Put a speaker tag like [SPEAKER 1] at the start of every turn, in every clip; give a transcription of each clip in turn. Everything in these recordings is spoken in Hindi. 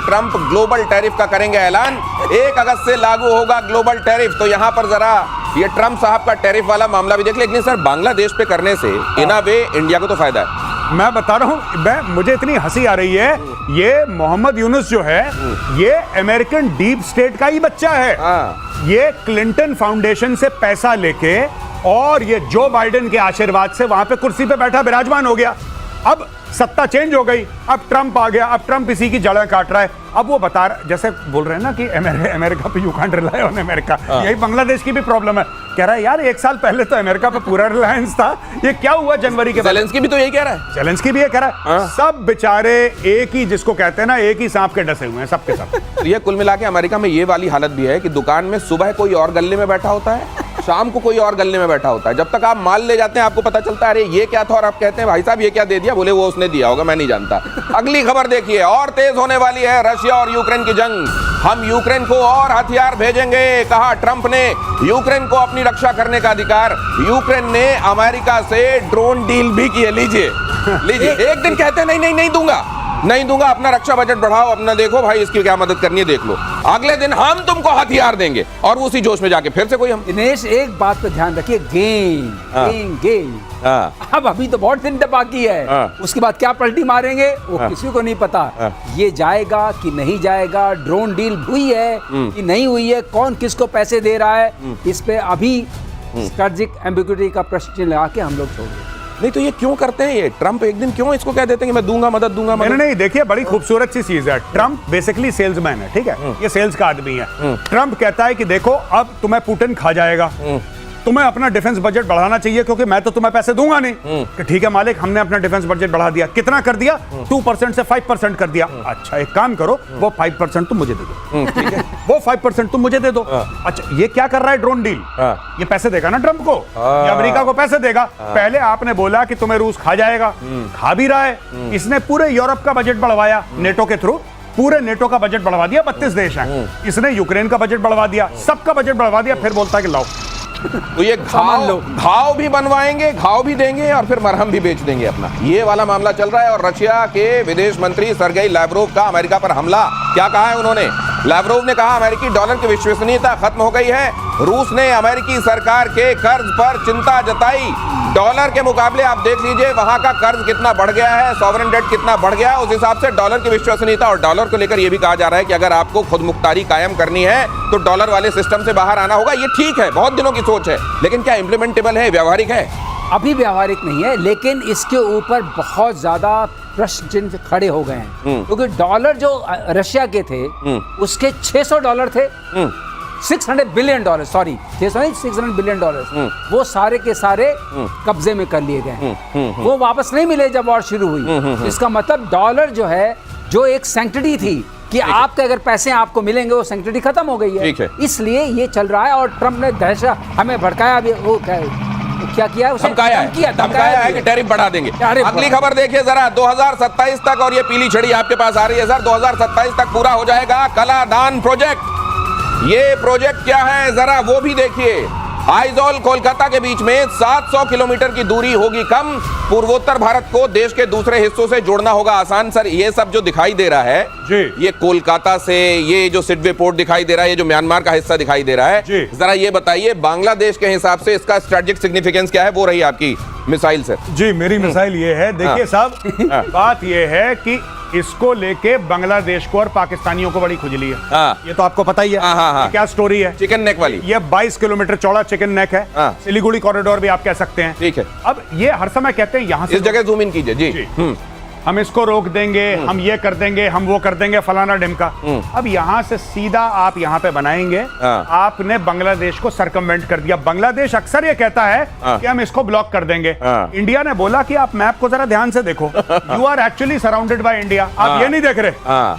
[SPEAKER 1] ट्रंप ग्लोबल टैरिफ का करेंगे ऐलान। 1 अगस्त से लागू होगा ग्लोबल टैरिफ। तो यहां पर जरा ये ट्रंप साहब का टैरिफ वाला मामला भी देख लेकिन सर बांग्लादेश पे करने से इन अ वे इंडिया को तो फायदा है।
[SPEAKER 2] मैं बता रहा हूं, मुझे इतनी हंसी आ रही है, ये मोहम्मद यूनुस जो है ये अमेरिकन डीप स्टेट का ही बच्चा है। ये क्लिंटन फाउंडेशन से पैसा लेके और ये जो बाइडेन के आशीर्वाद से वहां पे कुर्सी पे बैठा विराजमान हो गया। अब सत्ता चेंज हो गई, अब ट्रंप आ गया, अब ट्रंप इसी की जड़ें काट रहा है। अब वो बता रहा, जैसे बोल रहे हैं ना कि अमेरिका पे you can't rely on America, यही बांग्लादेश की भी प्रॉब्लम है। कह रहा है यार 1 साल पहले तो अमेरिका पे पूरा रिलायंस था, ये क्या हुआ जनवरी के बाद?
[SPEAKER 1] ज़ेलेंस्की भी तो यही कह रहा है।
[SPEAKER 2] ज़ेलेंस्की भी ये कह रहा है। सब बेचारे एक ही, जिसको कहते हैं ना, एक ही सांप के डसे हुए हैं सबके सब।
[SPEAKER 1] ये कुल मिला के अमेरिका में ये वाली हालत भी है कि दुकान में सुबह कोई और गल्ले में बैठा होता है, शाम को कोई और गल्ले में बैठा होता है। जब तक आप माल ले जाते हैं आपको पता चलता है अरे ये क्या था, और आप कहते हैं भाई साहब ये क्या दे दिया, बोले वो उसने दिया होगा मैं नहीं जानता। अगली खबर देखिए, और तेज होने वाली है रशिया और यूक्रेन की जंग। हम यूक्रेन को और हथियार भेजेंगे, कहा ट्रंप ने। यूक्रेन को अपनी रक्षा करने का अधिकार। यूक्रेन ने अमेरिका से ड्रोन डील भी की है। लीजिए लीजिए, एक दिन कहते हैं नहीं दूंगा, अपना रक्षा बजट बढ़ाओ, अपना देखो भाई इसकी क्या मदद करनी है देख लो। अगले दिन हम तुमको हथियार देंगे और उसी जोश में जाके फिर से कोई हम।
[SPEAKER 3] दिनेश एक बात पे ध्यान रखिए, गेम अब अभी तो बहुत दिन बाकी है, उसके बाद क्या पलटी मारेंगे वो किसी को नहीं पता। ये जाएगा कि नहीं जाएगा, ड्रोन डील हुई है कि नहीं हुई है, कौन किसको पैसे दे रहा है, इस पे अभी स्ट्रेटेजिक एम्बिग्युइटी का प्रश्न लगा के हम लोग छोड़ दें।
[SPEAKER 1] नहीं तो ये क्यों करते हैं, ये ट्रंप एक दिन क्यों इसको कह देते हैं कि मैं दूंगा मदद दूंगा मदद?
[SPEAKER 2] नहीं, देखिए बड़ी खूबसूरत सी चीज है। ट्रंप बेसिकली सेल्समैन है, ठीक है, ये सेल्स का आदमी है। ट्रंप कहता है कि देखो अब तुम्हें पुतिन खा जाएगा, तुम्हें अपना डिफेंस बजट बढ़ाना चाहिए क्योंकि मैं तो तुम्हें पैसे दूंगा नहीं। कि ठीक है मालिक, हमने अपना डिफेंस बजट बढ़ा दिया। कितना कर दिया? 2% से 5% कर दिया। अच्छा एक काम करो, वो 5% तुम मुझे दे दो। ठीक है, वो 5% तुम मुझे दे दो। अच्छा ये क्या कर रहा है ड्रोन डील? ये पैसे देगा ना ट्रंप को, ये अमेरिका को पैसे देगा। पहले आपने बोला कि तुम्हें रूस खा जाएगा, खा भी रहा है। इसने पूरे यूरोप का बजट बढ़वाया नेटो के थ्रू, पूरे नेटो का बजट बढ़वा दिया। 32 देश हैं। इसने यूक्रेन का बजट बढ़वा दिया, सबका बजट बढ़वा दिया। फिर बोलता है कि लाओ
[SPEAKER 1] तो ये घाव भी बनवाएंगे, घाव भी देंगे और फिर मरहम भी बेच देंगे अपना। ये वाला मामला चल रहा है। और रशिया के विदेश मंत्री सर्गेई लैवरोव का अमेरिका पर हमला, क्या कहा है उन्होंने? लैवरोव ने कहा अमेरिकी डॉलर की विश्वसनीयता खत्म हो गई है। रूस ने अमेरिकी सरकार के कर्ज पर चिंता जताई। डॉलर के मुकाबले आप देख लीजिए वहां का कर्ज कितना बढ़ गया है, सॉवरेन डेट कितना बढ़ गया है, उस हिसाब से डॉलर की विश्वसनीयता। और डॉलर को लेकर यह भी कहा जा रहा है कि अगर आपको खुद मुख्तारी कायम करनी है तो डॉलर वाले सिस्टम से बाहर आना होगा। ये ठीक है, बहुत दिनों की सोच है, लेकिन क्या इंप्लीमेंटेबल है, व्यावहारिक है?
[SPEAKER 3] अभी व्यावहारिक नहीं है, लेकिन इसके ऊपर बहुत ज्यादा प्रश्न चिन्ह खड़े हो गए हैं। क्योंकि डॉलर जो रशिया के थे उसके $600 थे, $600 बिलियन, सॉरी 600 बिलियन डॉलर, वो सारे के सारे कब्जे में कर लिए गए। वो वापस नहीं मिले जब वॉर शुरू हुई। इसका मतलब डॉलर जो है, जो एक सैंक्टिटी थी कि आपके अगर पैसे आपको मिलेंगे, वो सैंक्टिटी खत्म हो गई है। इसलिए ये चल रहा है। और ट्रंप ने दहशत हमें भड़काया भी, वो क्या किया,
[SPEAKER 1] धमकाया है कि टैरिफ बढ़ा देंगे। अगली खबर देखिए जरा, 2027 तक, और ये पीली छड़ी आपके पास आ रही है सर, 2027 तक पूरा हो जाएगा कलादान प्रोजेक्ट। ये प्रोजेक्ट क्या है जरा वो भी देखिए। आइजॉल कोलकाता के बीच में 700 किलोमीटर की दूरी होगी कम। पूर्वोत्तर भारत को देश के दूसरे हिस्सों से जोड़ना होगा आसान। सर ये सब जो दिखाई दे रहा है जी, ये कोलकाता से, ये जो सिडवे पोर्ट दिखाई दे रहा है, ये जो म्यांमार का हिस्सा दिखाई दे रहा है, जरा ये बताइए बांग्लादेश के हिसाब से इसका स्ट्रेटेजिक सिग्निफिकेंस क्या है? वो रही आपकी मिसाइल सर।
[SPEAKER 2] जी मेरी मिसाइल ये है, देखिए साहब बात ये है कि इसको लेके बांग्लादेश को और पाकिस्तानियों को बड़ी खुजली है। ये तो आपको पता ही है। क्या स्टोरी है?
[SPEAKER 1] चिकन नेक वाली।
[SPEAKER 2] ये 22 किलोमीटर चौड़ा चिकन नेक है। सिलीगुड़ी कॉरिडोर भी आप कह सकते हैं।
[SPEAKER 1] ठीक है।
[SPEAKER 2] अब ये हर समय कहते हैं यहाँ से
[SPEAKER 1] इस जगह जूम इन कीजिए जी।
[SPEAKER 2] हम इसको रोक देंगे, हम ये कर देंगे, हम वो कर देंगे, फलाना ढिमका। अब यहाँ से सीधा आप यहाँ पे बनाएंगे। आपने बांग्लादेश को सरकमवेंट कर दिया। बांग्लादेश अक्सर ये कहता है कि हम इसको ब्लॉक कर देंगे। इंडिया ने बोला कि आप मैप को जरा ध्यान से देखो, you are actually surrounded by India. आप ये नहीं देख रहे,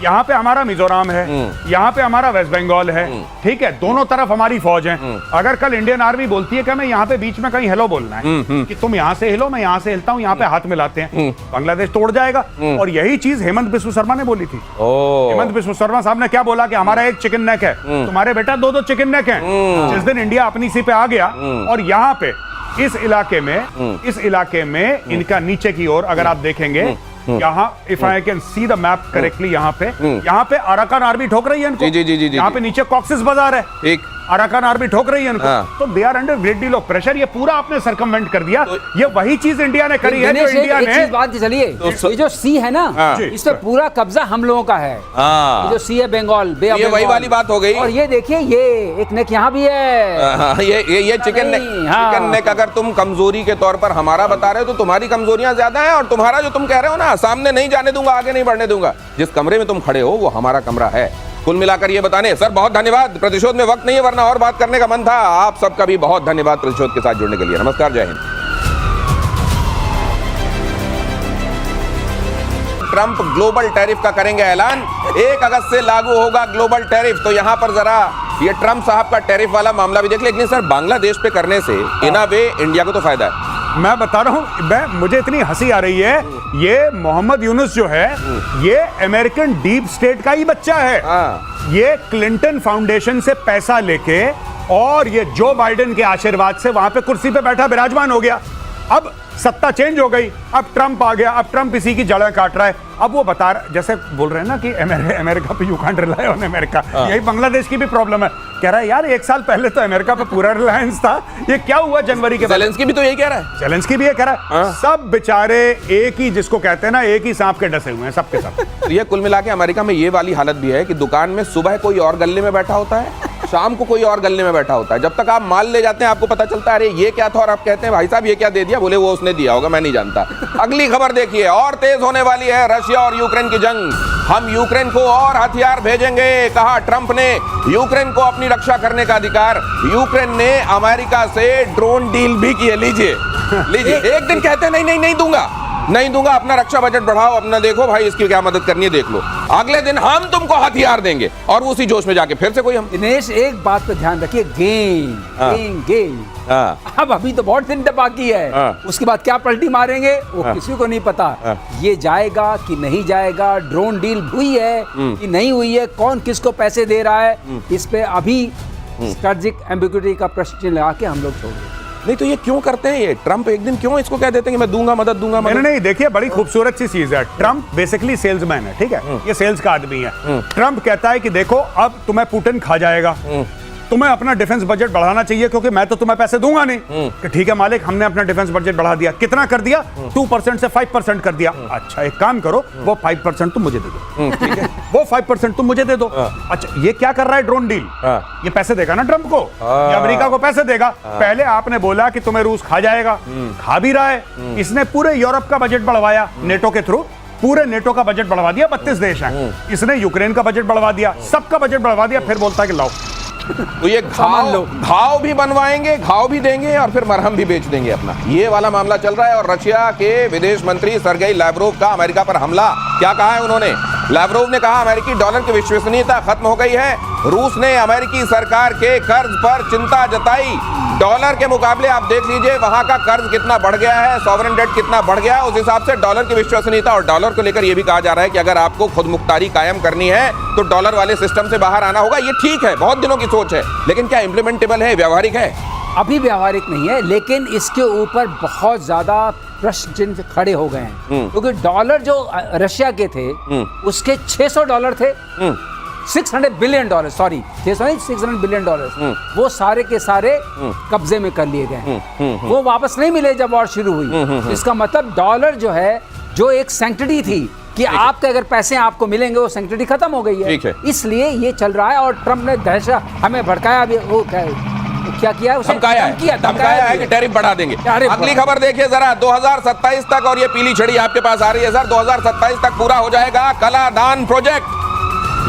[SPEAKER 2] यहाँ पे हमारा मिजोरम है, यहाँ पे हमारा वेस्ट बंगाल है, ठीक है, दोनों तरफ हमारी फौज है। अगर कल इंडियन आर्मी बोलती है कि हमें यहाँ पे बीच में कहीं हेलो बोलना है, कि तुम यहाँ से हिलो, मैं यहाँ से हिलता हूँ, यहाँ पे हाथ मिलाते हैं, बांग्लादेश तोड़ जाएगा। और यही चीज हेमंत बिस्व शर्मा ने बोली थी। हेमंत बिस्व शर्मा साहब ने क्या बोला कि हमारा एक चिकन नेक है, तुम्हारे बेटा 2-2 चिकन नेक हैं। जिस दिन इंडिया अपनी सी पे आ गया और यहाँ पे इस इलाके में इनका नीचे की ओर अगर आप देखेंगे यहाँ if I can see the map correctly, यहाँ पे अराकान आर्मी ठोक रही है इनको।
[SPEAKER 1] जी।
[SPEAKER 2] यहाँ पे नीचे कॉक्सिस बाजार है,
[SPEAKER 1] ठीक,
[SPEAKER 2] अराकान आर्मी ठोक रही है इनको। तो they are under great deal of pressure. ये पूरा आपने सर्कमवेंट कर दिया। ये वही चीज इंडिया ने करी है जो इंडिया ने।
[SPEAKER 3] बात चलिए, ये जो सी है ना, इस पे पूरा कब्जा हम लोगों का है। ये जो सी है बंगाल, बे ऑफ
[SPEAKER 1] ये वही वाली बात हो गई।
[SPEAKER 3] और ये देखिए, ये एक नेक यहाँ भी है।
[SPEAKER 1] ये चिकन नेक अगर तुम कमजोरी के तौर पर हमारा बता रहे हो तो तुम्हारी कमजोरियां ज्यादा हैं, और तुम्हारा जो तुम कह रहे हो ना, सामने नहीं जाने दूंगा, आगे नहीं बढ़ने दूंगा, जिस कमरे में तुम खड़े हो वो हमारा कमरा है। कुल मिलाकर ये बताने सर बहुत धन्यवाद। प्रतिशोध में वक्त नहीं है, वरना और बात करने का मन था। आप सबका भी बहुत धन्यवाद प्रतिशोध के साथ जुड़ने के लिए। नमस्कार, जय हिंद। ट्रंप ग्लोबल टैरिफ का करेंगे ऐलान, 1 अगस्त से लागू होगा ग्लोबल टैरिफ। तो यहां पर जरा ये ट्रंप साहब का टैरिफ वाला मामला भी देख लेकिन सर बांग्लादेश पे करने से इन अ वे इंडिया को तो फायदा है।
[SPEAKER 2] मैं बता रहा हूं, मुझे इतनी हंसी आ रही है। ये मोहम्मद यूनुस जो है, ये अमेरिकन डीप स्टेट का ही बच्चा है। ये क्लिंटन फाउंडेशन से पैसा लेके और ये जो बाइडेन के आशीर्वाद से वहां पे कुर्सी पे बैठा विराजमान हो गया। अब सत्ता चेंज हो गई, अब ट्रंप आ गया, अब ट्रंप इसी की जड़ें काट रहा है। अब वो बता रहा, जैसे बोल रहे हैं ना कि अमेरिका पे you can't rely on America, यही बांग्लादेश की भी प्रॉब्लम है। कह रहा है यार 1 साल पहले तो अमेरिका पे पूरा रिलायंस था, ये क्या हुआ जनवरी के बाद?
[SPEAKER 1] ज़ेलेंस्की भी तो यही कह रहा है।
[SPEAKER 2] ज़ेलेंस्की भी ये कह रहा है। सब बेचारे एक ही, जिसको कहते हैं ना, एक ही सांप के डसे हुए हैं सबके सब।
[SPEAKER 1] ये कुल मिला के अमेरिका में ये वाली हालत भी है कि दुकान में सुबह कोई और गल्ले में बैठा होता है, शाम को कोई और गल्ले में बैठा होता है। जब तक आप माल ले जाते हैं आपको पता चलता है अरे ये क्या था, और आप कहते हैं भाई साहब ये क्या दे दिया, बोले वो उसने दिया होगा, मैं नहीं जानता। अगली खबर देखिए, और तेज होने वाली है रशिया और यूक्रेन की जंग। हम यूक्रेन को और हथियार भेजेंगे, कहा ट्रंप ने। यूक्रेन को अपनी रक्षा करने का अधिकार। यूक्रेन ने अमेरिका से ड्रोन डील भी की है। लीजिए एक दिन कहते हैं नहीं दूंगा, अपना रक्षा बजट बढ़ाओ, अपना देखो भाई इसकी क्या मदद करनी है देख लो। अगले दिन हम तुमको हथियार देंगे, और उसी जोश में जाके फिर से कोई हम।
[SPEAKER 3] दिनेश एक बात पे ध्यान रखिए, गेम अब अभी तो बहुत दिन बाकी है। उसके बाद क्या पलटी मारेंगे वो किसी को नहीं पता। ये जाएगा कि नहीं जाएगा, ड्रोन डील हुई है कि नहीं हुई है, कौन किसको पैसे दे रहा है, इस पे अभी स्ट्रेटेजिक एम्बिग्युइटी का प्रश्न लगा के हम लोग छोड़ दें।
[SPEAKER 1] नहीं तो ये क्यों करते हैं? ये ट्रंप एक दिन क्यों इसको कह देते हैं कि मैं दूंगा मदद दूंगा मदद?
[SPEAKER 2] नहीं, देखिए बड़ी खूबसूरत सी चीज है। ट्रंप बेसिकली सेल्समैन है, ठीक है, ये सेल्स का आदमी है। ट्रंप कहता है कि देखो अब तुम्हें पुतिन खा जाएगा, तुम्हें अपना डिफेंस बजट बढ़ाना चाहिए क्योंकि मैं तो तुम्हें पैसे दूंगा नहीं। कि ठीक है मालिक, हमने अपना डिफेंस बजट बढ़ा दिया। कितना कर दिया? 2% से 5% कर दिया। अच्छा एक काम करो, वो 5% तुम मुझे दे दो। ठीक है, वो 5% तुम मुझे दे दो। अच्छा ये क्या कर रहा है ड्रोन डील? ये पैसे देगा ना ट्रंप को, ये अमेरिका को पैसे देगा। पहले आपने बोला कि तुम्हें रूस खा जाएगा, खा भी रहा है। इसने पूरे यूरोप का बजट बढ़वाया नेटो के थ्रू, पूरे नेटो का बजट बढ़वा दिया। 32 देश हैं। इसने यूक्रेन का बजट बढ़वा दिया, सबका बजट बढ़वा दिया। फिर बोलता है कि लाओ
[SPEAKER 1] तो ये घाव भी बनवाएंगे, घाव भी देंगे और फिर मरहम भी बेच देंगे अपना। ये वाला मामला चल रहा है। और रशिया के विदेश मंत्री सर्गेई लैवरोव का अमेरिका पर हमला, क्या कहा है उन्होंने? लैवरोव ने कहा अमेरिकी डॉलर की विश्वसनीयता खत्म हो गई है। रूस ने अमेरिकी सरकार के कर्ज पर चिंता जताई। डॉलर के मुकाबले आप देख लीजिए वहां का कर्ज कितना बढ़ गया है, सॉवरेन डेट कितना बढ़ गया है। उस हिसाब से डॉलर की विश्वसनीयता, और डॉलर को लेकर यह भी कहा जा रहा है कि अगर आपको खुद मुख्तारी कायम करनी है तो डॉलर वाले सिस्टम से बाहर आना होगा। ये ठीक है, बहुत दिनों की सोच है, लेकिन क्या इंप्लीमेंटेबल है, व्यावहारिक है?
[SPEAKER 3] अभी व्यावहारिक नहीं है, लेकिन इसके ऊपर बहुत ज्यादा प्रश्न चिन्ह खड़े हो गए हैं। क्योंकि डॉलर जो रशिया के थे उसके $600 थे, $600 बिलियन, सॉरी 600 बिलियन डॉलर, वो सारे के सारे कब्जे में कर लिए गए। वो वापस नहीं मिले जब वॉर शुरू हुई। इसका मतलब डॉलर जो है, जो एक सैंक्टिटी थी कि आपके अगर पैसे आपको मिलेंगे, वो सैंक्टिटी खत्म हो गई है। इसलिए ये चल रहा है। और ट्रंप ने दहशत हमें भड़काया भी, वो क्या किया है?
[SPEAKER 1] धमकाया है कि टैरिफ बढ़ा देंगे। अगली खबर देखिए जरा, 2027 तक, और ये पीली छड़ी आपके पास आ रही है सर, 2027 तक पूरा हो जाएगा कलादान प्रोजेक्ट।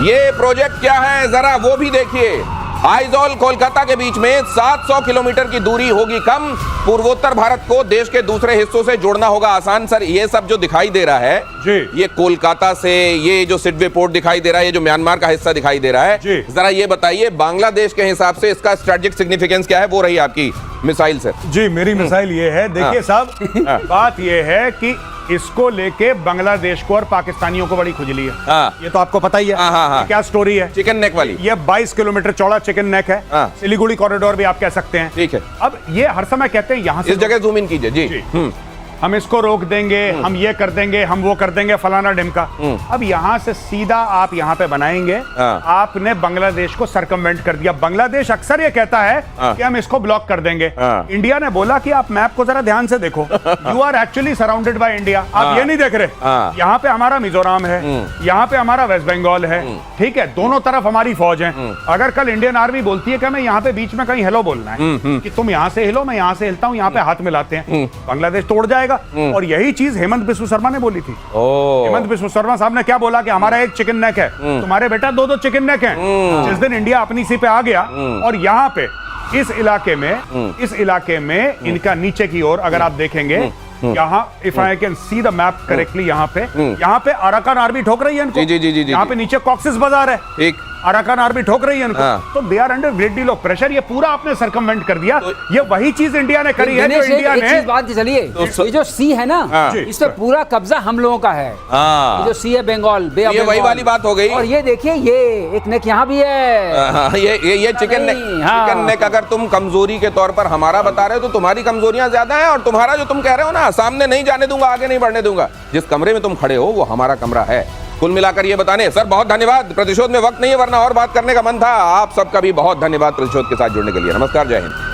[SPEAKER 1] ये प्रोजेक्ट क्या है जरा वो भी देखिए। आइजॉल कोलकाता के बीच में 700 किलोमीटर की दूरी होगी कम। पूर्वोत्तर भारत को देश के दूसरे हिस्सों से जोड़ना होगा आसान। सर ये सब जो दिखाई दे रहा है जी, ये कोलकाता से, ये जो सिडवे पोर्ट दिखाई दे रहा है, ये जो म्यांमार का हिस्सा दिखाई दे रहा है, जरा ये बताइए बांग्लादेश के हिसाब से इसका स्ट्रेटेजिक सिग्निफिकेंस क्या है? वो रही आपकी मिसाइल सर।
[SPEAKER 2] जी मेरी मिसाइल ये है, देखिए साहब बात ये है कि इसको लेके बांग्लादेश को और पाकिस्तानियों को बड़ी खुजली है। ये तो आपको पता ही है। क्या स्टोरी है?
[SPEAKER 1] चिकन नेक वाली।
[SPEAKER 2] ये 22 किलोमीटर चौड़ा चिकन नेक है। सिलीगुड़ी कॉरिडोर भी आप कह सकते हैं।
[SPEAKER 1] ठीक है।
[SPEAKER 2] अब ये हर समय कहते हैं यहाँ से,
[SPEAKER 1] इस जगह जूम इन कीजिए जी।
[SPEAKER 2] हम इसको रोक देंगे, हम ये कर देंगे, हम वो कर देंगे, फलाना ढिमका। अब यहाँ से सीधा आप यहाँ पे बनाएंगे, आपने बांग्लादेश को सर्कमवेंट कर दिया। बांग्लादेश अक्सर ये कहता है कि हम इसको ब्लॉक कर देंगे। इंडिया ने बोला कि आप मैप को जरा ध्यान से देखो, you are actually surrounded by India. आप ये नहीं देख रहे, यहाँ पे हमारा मिजोरम है, यहाँ पे हमारा वेस्ट बंगाल है, ठीक है, दोनों तरफ हमारी फौज है। अगर कल इंडियन आर्मी बोलती है कि हमें यहाँ पे बीच में कहीं हेलो बोलना है, कि तुम यहाँ से हिलो, मैं यहाँ से हिलता हूँ, यहाँ पे हाथ मिलाते हैं, बांग्लादेश तोड़ जाएगा। और यही चीज हेमंत बिस्व शर्मा ने बोली थी। हेमंत बिस्व शर्मा साहब ने क्या बोला कि हमारा एक चिकन नेक है, तुम्हारे बेटा दो चिकन नेक हैं। जिस दिन इंडिया अपनी सी पे आ गया और यहाँ पे इस इलाके में इनका नीचे की ओर अगर आप देखेंगे, यहाँ if I can see the map correctly, यहाँ पे अराकान आर्मी ठोक रही है इनको। यहाँ पे नीचे कॉक्सिस बाजार है, ठीक, अराकान आर्मी ठोक रही है इनको। तो they are under great deal of pressure. ये पूरा आपने सर्कमवेंट कर दिया। ये वही चीज इंडिया ने करी है जो इंडिया ने
[SPEAKER 3] बात। चलिए, ये जो सी है ना, इस पे पूरा कब्जा हम लोगों का है। ये जो सी है बंगाल,
[SPEAKER 1] ये वही वाली बात हो गई।
[SPEAKER 3] और ये देखिए, ये एक नेक यहाँ भी है।
[SPEAKER 1] ये चिकन नेक अगर तुम कमजोरी के तौर पर हमारा बता रहे हो तो तुम्हारी कमजोरियां ज्यादा हैं, और तुम्हारा जो तुम कह रहे हो ना, सामने नहीं जाने दूंगा, आगे नहीं बढ़ने दूंगा, जिस कमरे में तुम खड़े हो वो हमारा कमरा है। कुल मिलाकर ये बताने सर, बहुत धन्यवाद। प्रतिशोध में वक्त नहीं है, वरना और बात करने का मन था। आप सबका भी बहुत धन्यवाद प्रतिशोध के साथ जुड़ने के लिए। नमस्कार, जय हिंद।